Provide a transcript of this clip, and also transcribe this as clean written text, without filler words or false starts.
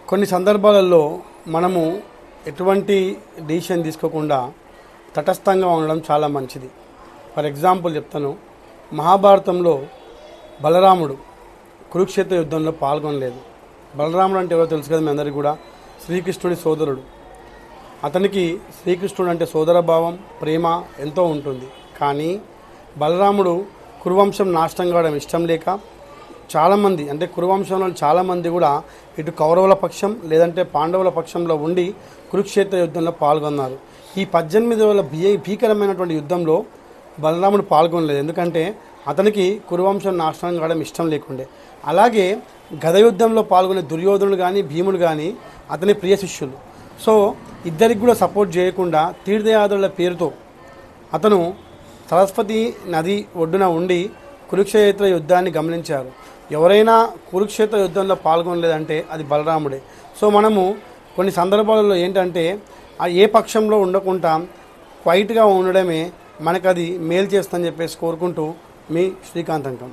కొన్ని సందర్భాలలో మనము ఎటువంటి డిసిషన్ తీసుకోకుండా తటస్థంగా ఉండడం చాలా మంచిది. ఫర్ ఎగ్జాంపుల్ చెప్తాను, మహాభారతంలో బలరాముడు కురుక్షేత్ర యుద్ధంలో పాల్గొనలేదు. బలరాముడు అంటే ఎవరో తెలుసు కదా మీ అందరికీ కూడా, శ్రీకృష్ణుడి సోదరుడు. అతనికి శ్రీకృష్ణుడు అంటే సోదరభావం, ప్రేమ ఎంతో ఉంటుంది. కానీ బలరాముడు కురువంశం నాశనం కావడం ఇష్టం లేక చాలామంది, అంటే కురువంశంలో చాలామంది కూడా ఇటు కౌరవుల పక్షం లేదంటే పాండవుల పక్షంలో ఉండి కురుక్షేత్ర యుద్ధంలో పాల్గొన్నారు. ఈ 18 ఏళ్ల భీకరమైనటువంటి యుద్ధంలో బలరాముడు పాల్గొనలేదు, ఎందుకంటే అతనికి కురువంశం నాశనం కావడం ఇష్టం లేకుండే. అలాగే గద యుద్ధంలో పాల్గొనే దుర్యోధనుడు కానీ భీముడు కానీ అతని ప్రియ శిష్యులు. సో ఇద్దరికి కూడా సపోర్ట్ చేయకుండా తీర్థయాత్రల పేరుతో అతను సరస్వతి నది ఒడ్డున ఉండి కురుక్షేత్ర యుద్ధాన్ని గమనించారు. ఎవరైనా కురుక్షేత్ర యుద్ధంలో పాల్గొనలేదంటే అది బలరాముడే. సో మనము కొన్ని సందర్భాలలో ఏంటంటే ఏ పక్షంలో ఉండకుండా క్వైట్గా ఉండడమే మనకు అది మేలు చేస్తుందని చెప్పేసి కోరుకుంటూ మీ శ్రీకాంత్ అంకం.